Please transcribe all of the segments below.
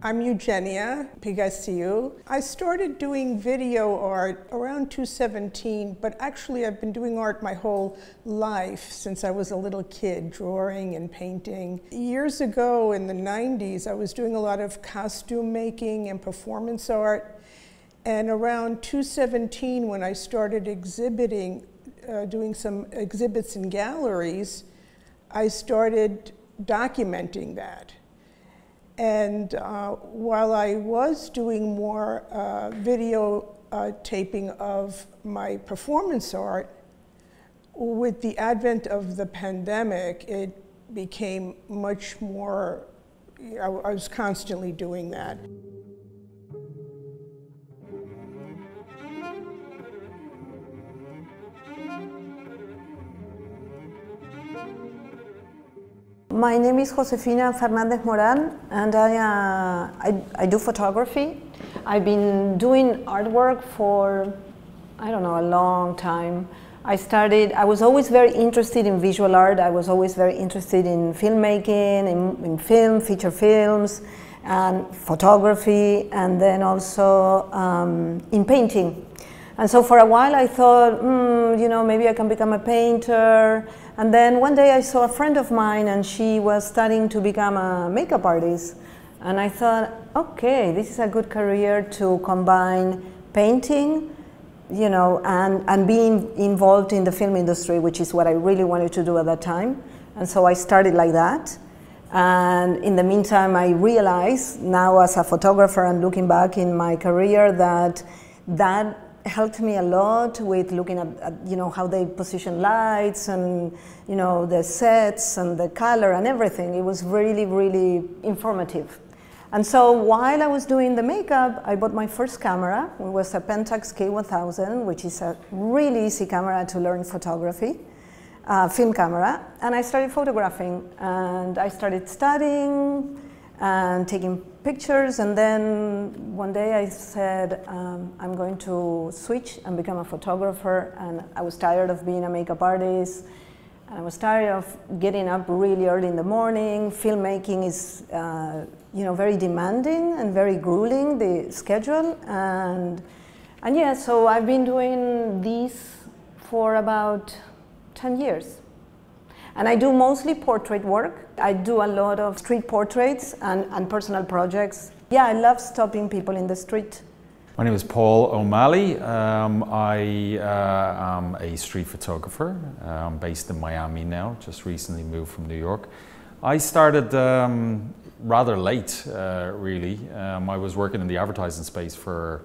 I'm Eugenia Pigasiu. I started doing video art around 2017, but actually I've been doing art my whole life since I was a little kid, drawing and painting. Years ago in the 90s, I was doing a lot of costume making and performance art. And around 2017, when I started exhibiting, doing some exhibits in galleries, I started documenting that. And while I was doing more video taping of my performance art, with the advent of the pandemic, it became much more, I was constantly doing that. My name is Josefina Fernandez Moran, and I do photography. I've been doing artwork for, I don't know, a long time. I was always very interested in visual art. I was always very interested in filmmaking, in film, feature films, and photography, and then also in painting. And so for a while I thought, you know, maybe I can become a painter. And then one day I saw a friend of mine and she was studying to become a makeup artist. And I thought, okay, this is a good career to combine painting, you know, and being involved in the film industry, which is what I really wanted to do at that time. And so I started like that. And in the meantime, I realized now as a photographer and looking back in my career that helped me a lot with looking at you know, how they position lights and, you know, the sets and the color and everything. It was really, really informative. And so while I was doing the makeup, I bought my first camera. It was a Pentax K1000, which is a really easy camera to learn photography, film camera. And I started photographing, and I started studying and taking pictures, and then one day I said, I'm going to switch and become a photographer, and I was tired of being a makeup artist, and I was tired of getting up really early in the morning. Filmmaking is you know, very demanding and very grueling, the schedule, and yeah, so I've been doing this for about 10 years. And I do mostly portrait work. I do a lot of street portraits and personal projects. Yeah, I love stopping people in the street. My name is Paul O'Malley. I am a street photographer. I'm based in Miami now, just recently moved from New York. I started rather late, really. I was working in the advertising space for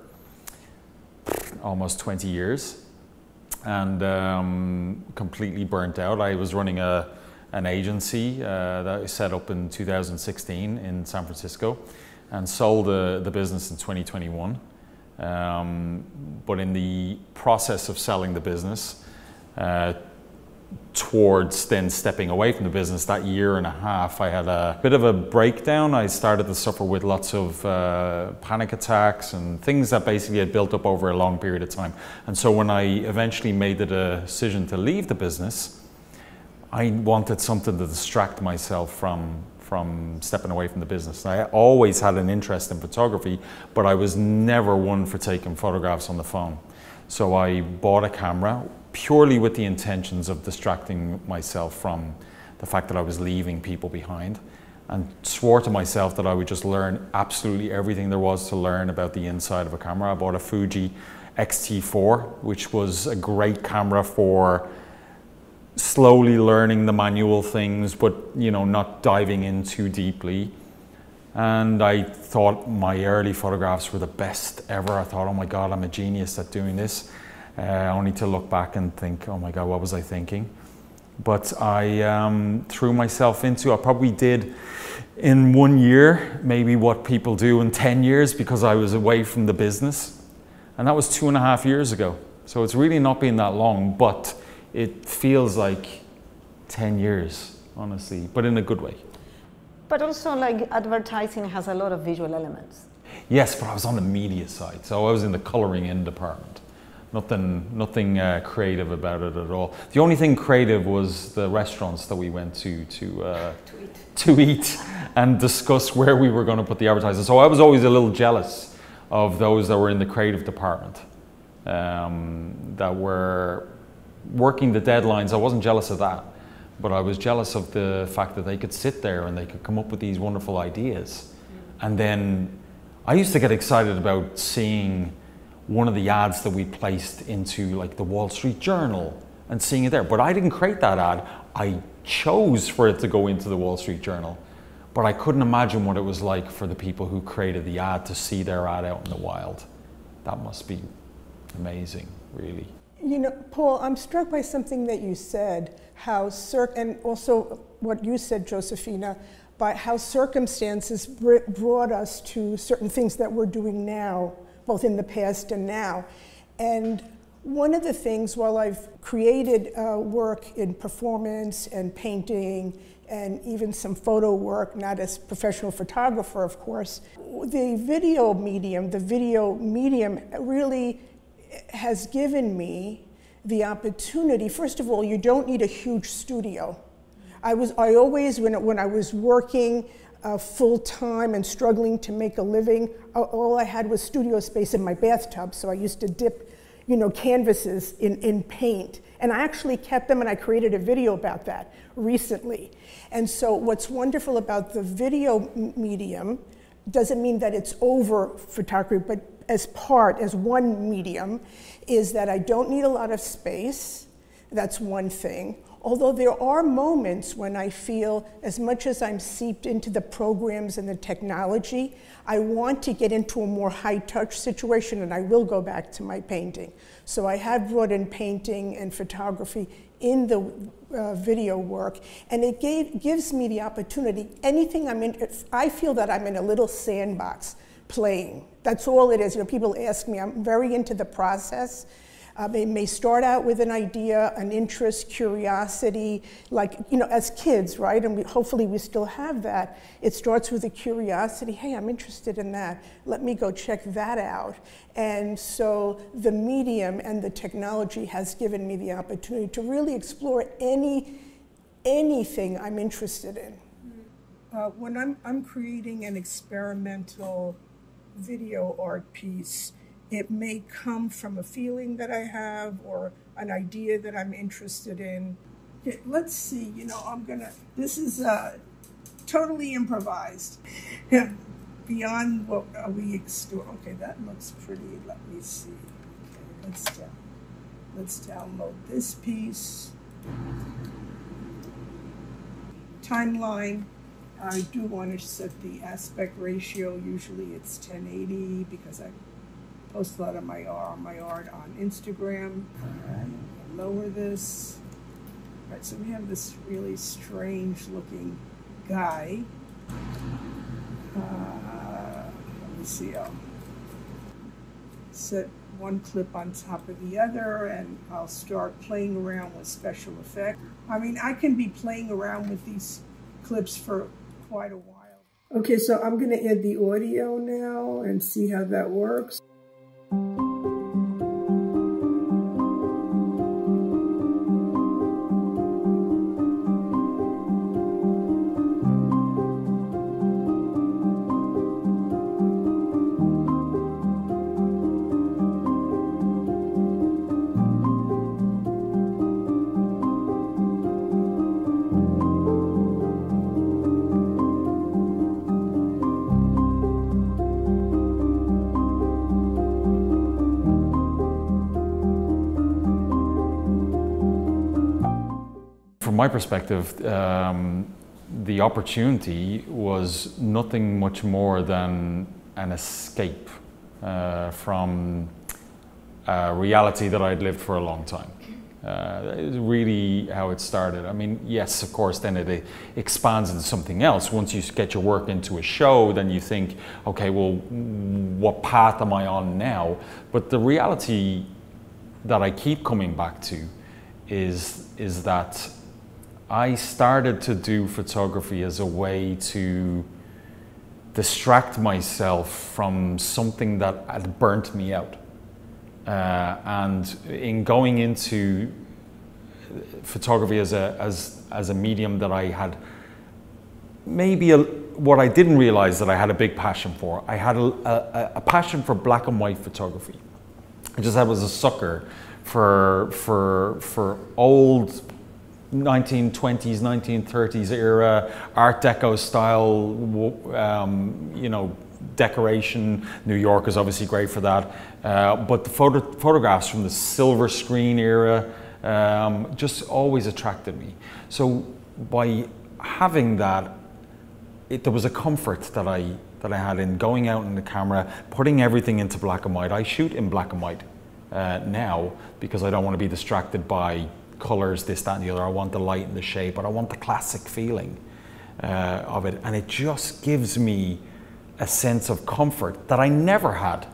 almost 20 years. And completely burnt out. I was running an agency that I set up in 2016 in San Francisco and sold the business in 2021. But in the process of selling the business, towards then stepping away from the business, that year and a half, I had a bit of a breakdown. I started to suffer with lots of panic attacks and things that basically had built up over a long period of time. And so when I eventually made the decision to leave the business, I wanted something to distract myself from stepping away from the business. I always had an interest in photography, but I was never one for taking photographs on the phone. So I bought a camera purely with the intentions of distracting myself from the fact that I was leaving people behind, and swore to myself that I would just learn absolutely everything there was to learn about the inside of a camera. I bought a Fuji X-T4, which was a great camera for slowly learning the manual things, but you know, not diving in too deeply. And I thought my early photographs were the best ever. I thought, oh my God, I'm a genius at doing this. Only to look back and think, oh my God, what was I thinking? But I threw myself into, I probably did in 1 year, maybe what people do in 10 years, because I was away from the business. And that was 2.5 years ago. So it's really not been that long, but it feels like 10 years, honestly, but in a good way. But also, like, advertising has a lot of visual elements. Yes, but I was on the media side, so I was in the colouring in department. Nothing creative about it at all. The only thing creative was the restaurants that we went to eat and discuss where we were going to put the advertising. So I was always a little jealous of those that were in the creative department, that were working the deadlines. I wasn't jealous of that, but I was jealous of the fact that they could sit there and they could come up with these wonderful ideas. And then I used to get excited about seeing one of the ads that we placed into like the Wall Street Journal and seeing it there. But I didn't create that ad. I chose for it to go into the Wall Street Journal. But I couldn't imagine what it was like for the people who created the ad to see their ad out in the wild. That must be amazing, really. You know, Paul, I'm struck by something that you said, and also what you said, Josefina, by how circumstances brought us to certain things that we're doing now, both in the past and now. And one of the things, while I've created work in performance and painting and even some photo work, not as professional photographer, of course, the video medium really has given me the opportunity. First of all, you don't need a huge studio. I always, when I was working full-time and struggling to make a living, all I had was studio space in my bathtub, so I used to dip, you know, canvases in paint. And I actually kept them, and I created a video about that recently. And so what's wonderful about the video medium doesn't mean that it's over photography, but as one medium, is that I don't need a lot of space. That's one thing. Although there are moments when I feel, as much as I'm seeped into the programs and the technology, I want to get into a more high-touch situation, and I will go back to my painting. So I have brought in painting and photography in the video work, and it gives me the opportunity. Anything I'm in, I feel that I'm in a little sandbox playing. That's all it is. You know, people ask me, I'm very into the process. It may start out with an idea, an interest, curiosity, like, you know, as kids, right? And hopefully we still have that. It starts with a curiosity. Hey, I'm interested in that. Let me go check that out. And so the medium and the technology has given me the opportunity to really explore anything I'm interested in. When I'm creating an experimental video art piece, it may come from a feeling that I have or an idea that I'm interested in. Okay, let's see, you know, this is totally improvised. Beyond what we explore. Okay, that looks pretty. Let me see. Okay, let's download this piece. Timeline. I do want to set the aspect ratio. Usually it's 1080 because I post a lot of my art on Instagram. All right, lower this. All right, so we have this really strange looking guy. Let me see, I'll set one clip on top of the other and I'll start playing around with special effects. I mean, I can be playing around with these clips for quite a while. Okay, so I'm gonna add the audio now and see how that works. From my perspective, the opportunity was nothing much more than an escape from a reality that I'd lived for a long time. It was really how it started. I mean, yes, of course, then it expands into something else. Once you get your work into a show, then you think, okay, well, what path am I on now? But the reality that I keep coming back to is that I started to do photography as a way to distract myself from something that had burnt me out. And in going into photography as a medium that I had maybe what I didn't realize that I had a big passion for. I had a passion for black and white photography. I was a sucker for old 1920s, 1930s era Art Deco style, you know, decoration. New York is obviously great for that, but the photographs from the silver screen era just always attracted me. So by having that, there was a comfort that I had in going out in the camera, putting everything into black and white. I shoot in black and white now because I don't want to be distracted by colors, this, that, and the other. I want the light and the shape, but I want the classic feeling of it, and it just gives me a sense of comfort that I never had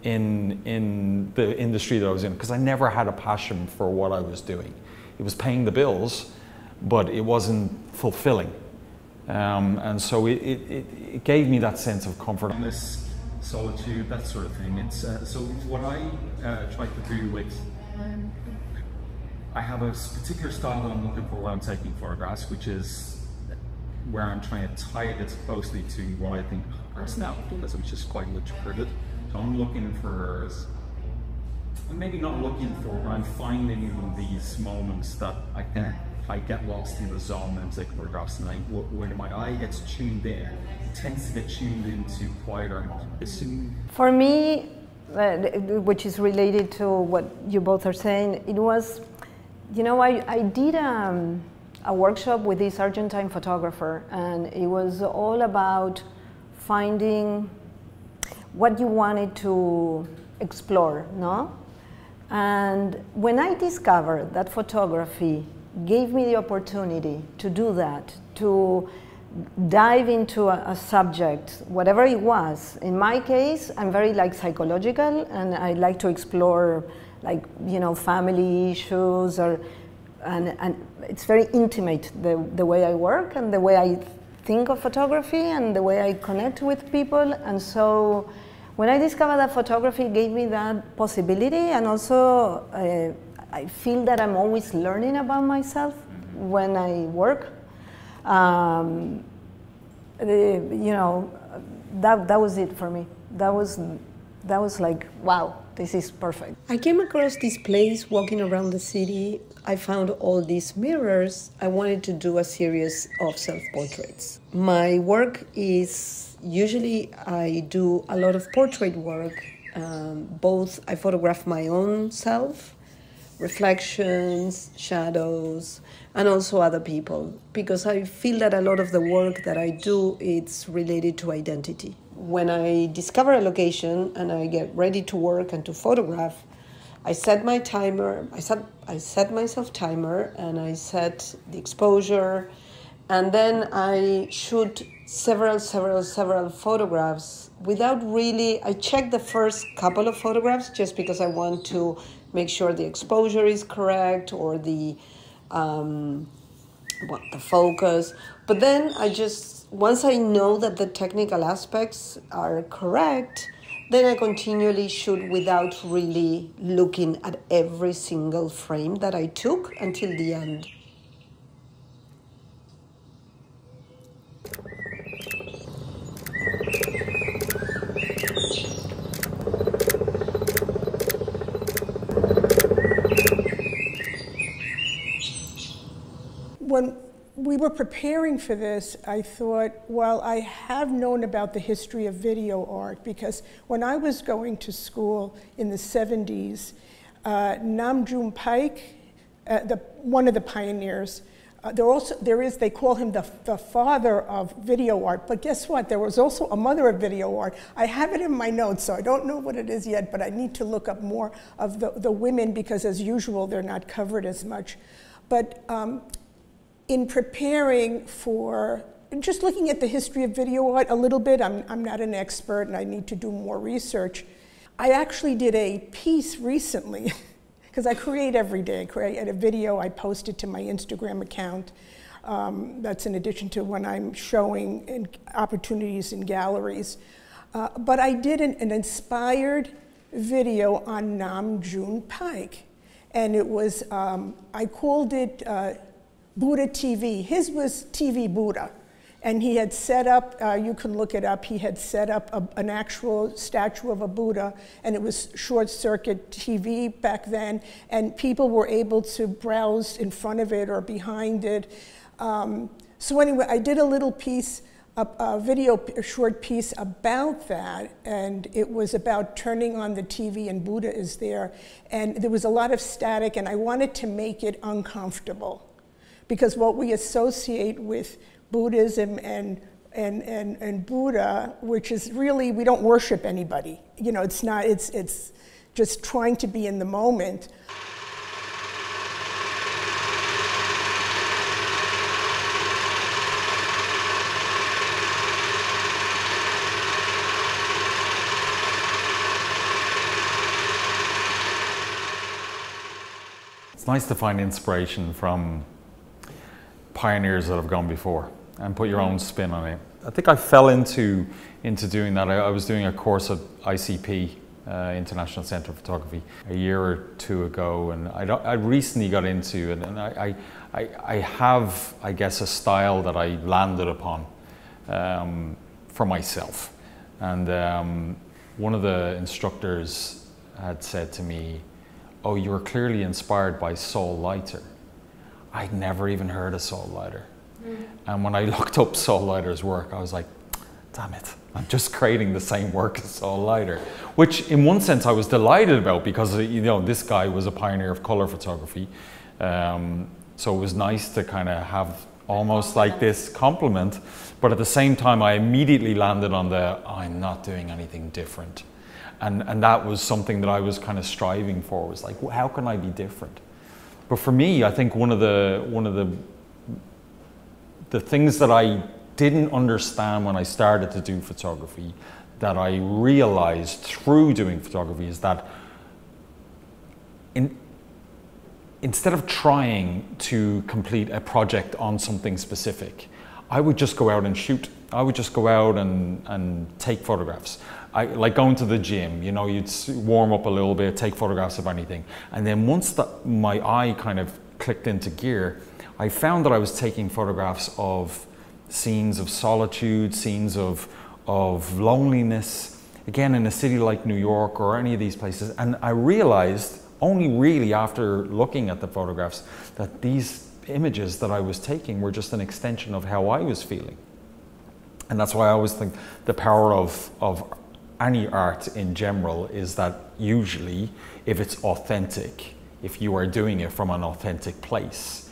in the industry that I was in, because I never had a passion for what I was doing. It was paying the bills, but it wasn't fulfilling. And so it gave me that sense of comfort. On this solitude, that sort of thing. It's so what I try to do with, I have a particular style that I'm looking for when I'm taking photographs, which is where I'm trying to tie it as closely to what I think personality is, which is quite literated. So I'm looking for, maybe not looking for, but I'm finding in these moments that I get lost in the zone and take photographs, and when my eye gets tuned in, it tends to get tuned into quieter. For me, which is related to what you both are saying, it was, you know, I did a workshop with this Argentine photographer, and it was all about finding what you wanted to explore, no? And when I discovered that photography gave me the opportunity to do that, to dive into a subject, whatever it was. In my case, I'm very like psychological, and I like to explore, like, you know, family issues, and it's very intimate, the way I work and the way I think of photography and the way I connect with people. And so when I discovered that photography gave me that possibility, and also I feel that I'm always learning about myself when I work. You know, that was it for me. That was like, wow, this is perfect. I came across this place walking around the city. I found all these mirrors. I wanted to do a series of self-portraits. My work is, usually I do a lot of portrait work. Both I photograph my own self, reflections, shadows, and also other people, because I feel that a lot of the work that I do, it's related to identity. When I discover a location and I get ready to work and to photograph, I set my timer, I set myself timer, and I set the exposure, and then I shoot several photographs without really, I check the first couple of photographs just because I want to make sure the exposure is correct, or the focus. But then once I know that the technical aspects are correct, then I continually shoot without really looking at every single frame that I took until the end. When we were preparing for this, I thought, well, I have known about the history of video art, because when I was going to school in the 70s, Nam June Paik, one of the pioneers, they call him the father of video art, but guess what? There was also a mother of video art. I have it in my notes, so I don't know what it is yet, but I need to look up more of the women, because as usual, they're not covered as much. But in preparing for, just looking at the history of video art a little bit, I'm not an expert and I need to do more research. I actually did a piece recently, because I create every day. I create a video, I post it to my Instagram account, That's in addition to when I'm showing in opportunities in galleries. But I did an inspired video on Nam June Paik. And it was, I called it Buddha TV. His was TV Buddha. And he had set up, you can look it up, he had set up an actual statue of a Buddha, and it was short circuit TV back then, and people were able to browse in front of it or behind it. So anyway, I did a little piece, a short piece about that, and it was about turning on the TV and Buddha is there, and there was a lot of static, and I wanted to make it uncomfortable, because what we associate with Buddhism and Buddha, which is really, we don't worship anybody. You know, it's not, it's just trying to be in the moment. It's nice to find inspiration from pioneers that have gone before and put your own spin on it. I think I fell into doing that. I was doing a course at ICP, International Centre of Photography, a year or two ago, and I recently got into it, and I have, I guess, a style that I landed upon for myself. And one of the instructors had said to me, "Oh, you're clearly inspired by Saul Leiter." I'd never even heard of Saul Leiter. And when I looked up Saul Leiter's work, I was like, damn it, I'm just creating the same work as Saul Leiter. Which in one sense I was delighted about, because you know, this guy was a pioneer of color photography. So it was nice to kind of have almost like this compliment, but at the same time I immediately landed on the, I'm not doing anything different. And that was something that I was kind of striving for, was like, well, how can I be different? But for me, I think one of the things that I didn't understand when I started to do photography, that I realized through doing photography, is that instead of trying to complete a project on something specific, I would just go out and shoot. I would just go out and take photographs. Like going to the gym, you know, you'd warm up a little bit, take photographs of anything. And then once my eye kind of clicked into gear, I found that I was taking photographs of scenes of solitude, scenes of loneliness, again, in a city like New York or any of these places. And I realized only really after looking at the photographs that these images that I was taking were just an extension of how I was feeling. And that's why I always think the power of any art in general is that usually, if it's authentic, if you are doing it from an authentic place,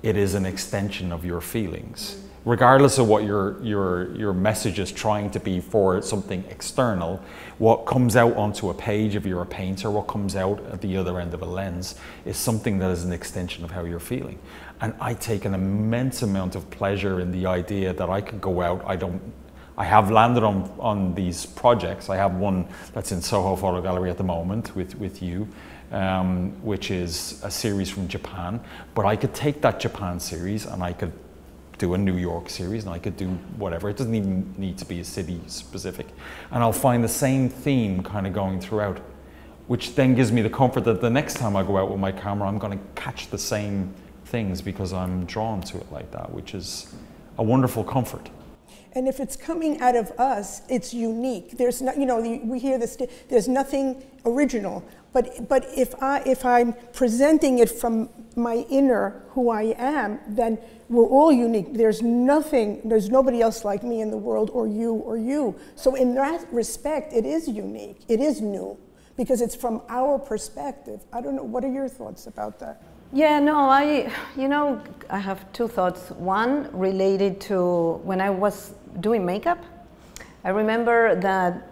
it is an extension of your feelings. Regardless of what your message is trying to be for something external, what comes out onto a page, if you're a painter, what comes out at the other end of a lens is something that is an extension of how you're feeling. And I take an immense amount of pleasure in the idea that I could go out, I have landed on these projects. I have one that's in Soho Photo Gallery at the moment with you, which is a series from Japan. But I could take that Japan series and I could do a New York series, and I could do whatever. It doesn't even need to be a city specific. And I'll find the same theme kind of going throughout, which then gives me the comfort that the next time I go out with my camera, I'm going to catch the same things because I'm drawn to it like that, which is a wonderful comfort. And if it's coming out of us, it's unique. There's not, you know, we hear this, there's nothing original. But if I'm presenting it from my inner, who I am, then we're all unique. There's nobody else like me in the world, or you. So in that respect, it is unique. It is new, because it's from our perspective. I don't know, what are your thoughts about that? Yeah, no, I have two thoughts. One related to when I was doing makeup. I remember that,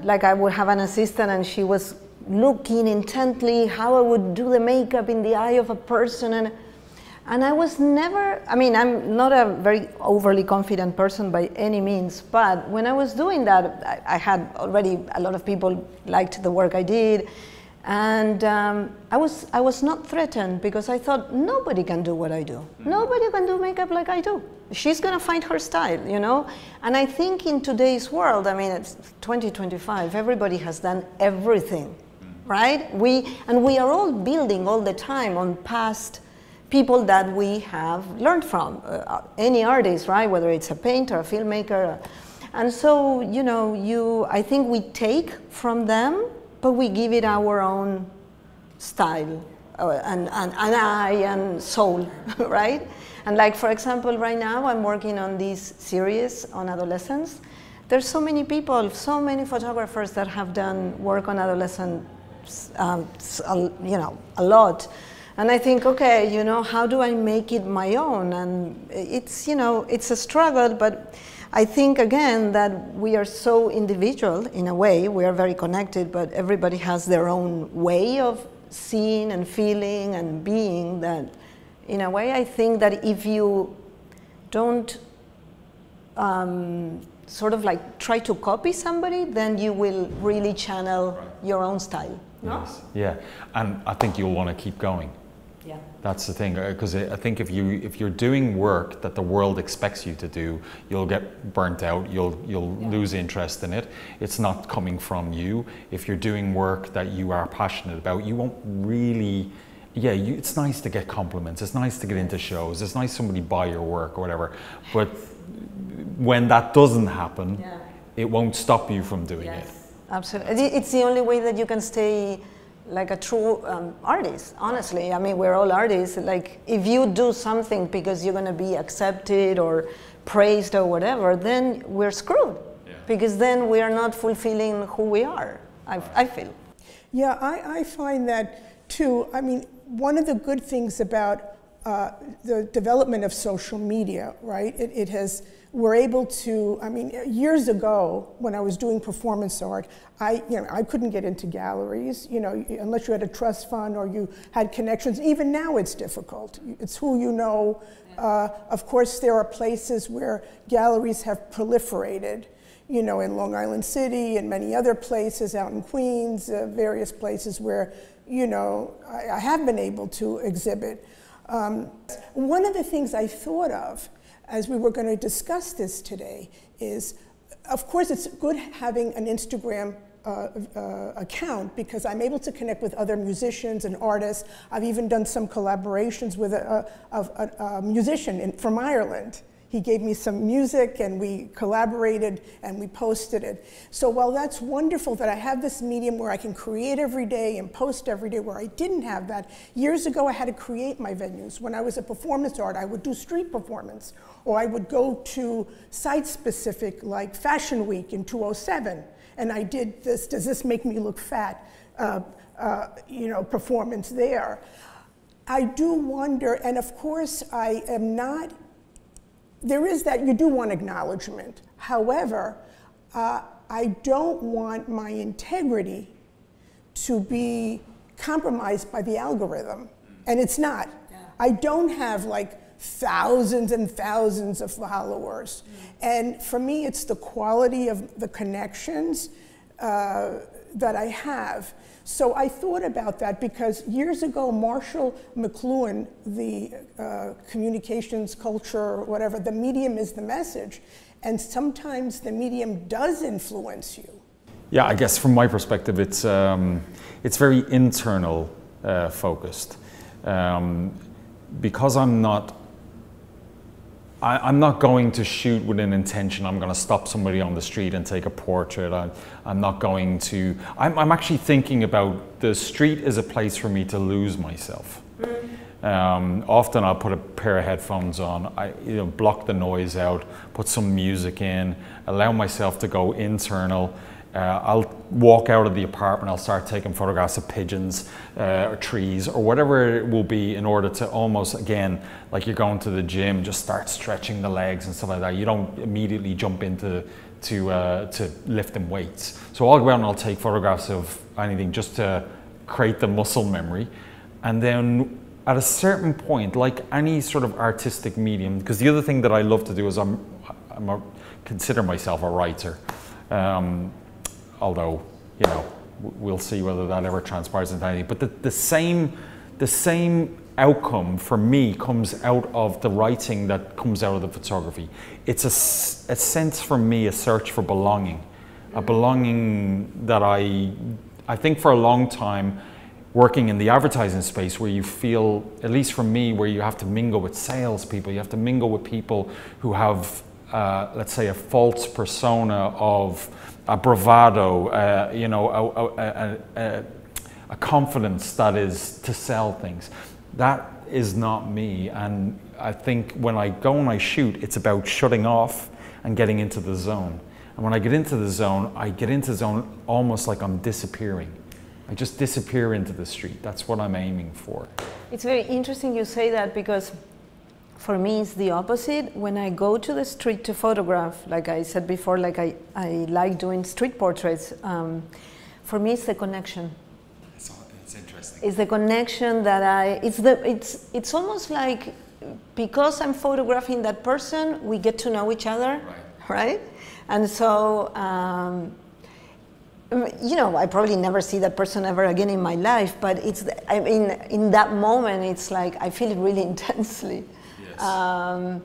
like, I would have an assistant and she was looking intently how I would do the makeup in the eye of a person, and I was never, I mean, I'm not a very overly confident person by any means, but when I was doing that, I had already a lot of people liked the work I did, And I was not threatened because I thought nobody can do what I do. Nobody can do makeup like I do. She's gonna find her style, you know? And I think in today's world, I mean, it's 2025, everybody has done everything, right? We are all building all the time on past people that we have learned from, any artist, right? Whether it's a painter, a filmmaker. And so, you know, I think we take from them, but we give it our own style and eye and soul, right? And like, for example, right now I'm working on this series on adolescence. There's so many people, so many photographers that have done work on adolescents, you know, a lot. And I think, okay, you know, how do I make it my own? And it's, you know, it's a struggle, but I think, again, that we are so individual in a way. We are very connected, but everybody has their own way of seeing and feeling and being that, in a way, I think that if you don't sort of like try to copy somebody, then you will really channel your own style. Yes. Yeah, and I think you'll want to keep going. Yeah. That's the thing, because I think if you're doing work that the world expects you to do, you'll get burnt out. You'll lose interest in it. It's not coming from you. If you're doing work that you are passionate about, you won't really. Yeah, it's nice to get compliments. It's nice to get into shows. It's nice somebody buy your work or whatever. But when that doesn't happen, it won't stop you from doing it. Absolutely, it's the only way that you can stay like a true artist, honestly. I mean, we're all artists. Like, if you do something because you're gonna be accepted or praised or whatever, then we're screwed. Because then we are not fulfilling who we are, I feel. Yeah, I find that too. I mean, one of the good things about the development of social media, right? We're able to, I mean, years ago when I was doing performance art, I couldn't get into galleries, you know, unless you had a trust fund or you had connections. Even now it's difficult. It's who you know. Of course, there are places where galleries have proliferated, you know, in Long Island City and many other places, out in Queens, various places where, you know, I have been able to exhibit. One of the things I thought of as we were going to discuss this today is, of course, it's good having an Instagram account because I'm able to connect with other musicians and artists. I've even done some collaborations with a musician from Ireland. He gave me some music and we collaborated and we posted it. So while that's wonderful that I have this medium where I can create every day and post every day, where I didn't have that, years ago I had to create my venues. When I was a performance art, I would do street performance, or I would go to site-specific, like Fashion Week in 2007, and I did this, does this make me look fat, you know, performance there. I do wonder, and of course I am not, there is that, you do want acknowledgement. However, I don't want my integrity to be compromised by the algorithm. And it's not. I don't have like thousands and thousands of followers. And for me, it's the quality of the connections that I have. So I thought about that because years ago, Marshall McLuhan, the communications culture, or whatever, the medium is the message. And sometimes the medium does influence you. Yeah, I guess from my perspective, it's very internal focused. Because I'm not going to shoot with an intention. I'm going to stop somebody on the street and take a portrait. I'm not going to. I'm actually thinking about the street as a place for me to lose myself. Often I'll put a pair of headphones on, block the noise out, put some music in, allow myself to go internal. I'll walk out of the apartment, I'll start taking photographs of pigeons or trees or whatever it will be, in order to almost, again, like you're going to the gym, just start stretching the legs and stuff like that. You don't immediately jump into to lifting weights. So I'll go out and I'll take photographs of anything just to create the muscle memory. And then at a certain point, like any sort of artistic medium, because the other thing that I love to do is consider myself a writer. Although, we'll see whether that ever transpires into anything. But the same outcome for me comes out of the writing that comes out of the photography. It's a sense for me, a search for belonging, a belonging that I think for a long time, working in the advertising space, where you feel, at least for me, where you have to mingle with salespeople, you have to mingle with people who have, let's say, a false persona of a bravado, you know, a confidence that is to sell things. That is not me. And I think when I go and I shoot, it's about shutting off and getting into the zone. And when I get into the zone, I get into the zone almost like I'm disappearing. I just disappear into the street. That's what I'm aiming for. It's very interesting you say that, because for me it's the opposite. When I go to the street to photograph, like I said before, like I like doing street portraits, for me it's the connection. It's interesting. It's the connection that it's almost like, because I'm photographing that person, we get to know each other, right? And so, you know, I probably never see that person ever again in my life, but I mean, in that moment, it's like, I feel it really intensely. Yes.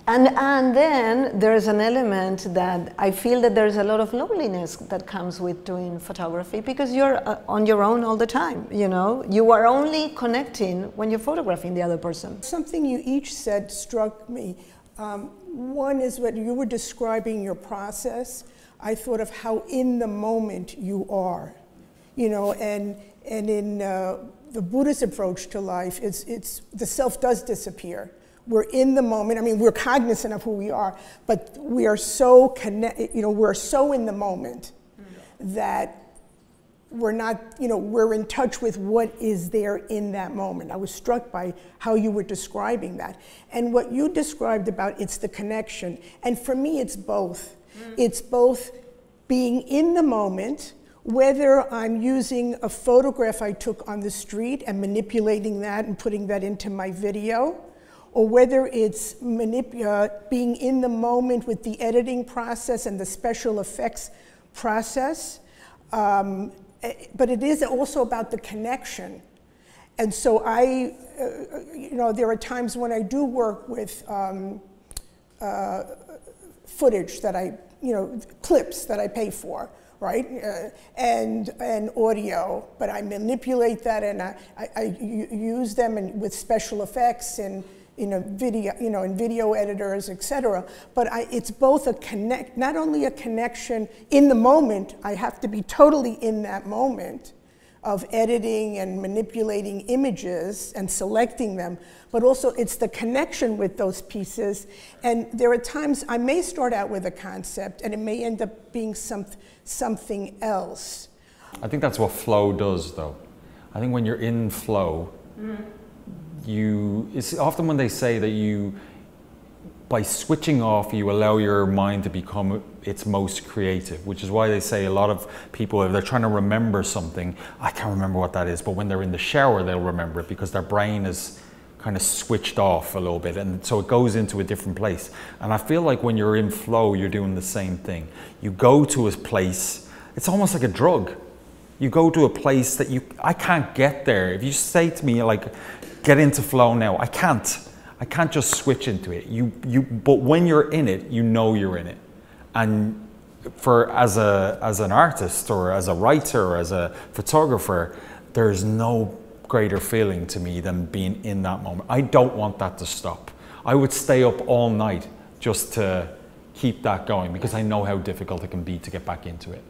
And then there's an element that I feel that there's a lot of loneliness that comes with doing photography, because you're on your own all the time, you know? You are only connecting when you're photographing the other person. Something you each said struck me. One is when you were describing your process, I thought of how in the moment you are, you know, and in the Buddhist approach to life, it's the self does disappear. We're in the moment. I mean, we're cognizant of who we are, but we are so connected, you know, we're so in the moment that we're not, you know, we're in touch with what is there in that moment. I was struck by how you were describing that. And what you described about, it's the connection. And for me, it's both. It's both being in the moment, whether I'm using a photograph I took on the street and manipulating that and putting that into my video, or whether it's being in the moment with the editing process and the special effects process. But it is also about the connection. And so you know, there are times when I do work with footage that you know, clips that I pay for, right? And audio, but I manipulate that and I use them with special effects and video, you know, in video editors, etc. But it's both not only a connection in the moment. I have to be totally in that moment of editing and manipulating images and selecting them, but also it's the connection with those pieces. And there are times I may start out with a concept and it may end up being something else. I think that's what flow does, though. I think when you're in flow, it's often when they say that by switching off, you allow your mind to become its most creative, which is why they say a lot of people, if they're trying to remember something, I can't remember what that is, but when they're in the shower, they'll remember it because their brain is kind of switched off a little bit, and so it goes into a different place. And I feel like when you're in flow, you're doing the same thing. You go to a place, it's almost like a drug. You go to a place that I can't get there. If you say to me, like, get into flow now, I can't just switch into it. But when you're in it, you know you're in it. And as an artist or as a writer or as a photographer, there's no greater feeling to me than being in that moment. I don't want that to stop. I would stay up all night just to keep that going because I know how difficult it can be to get back into it.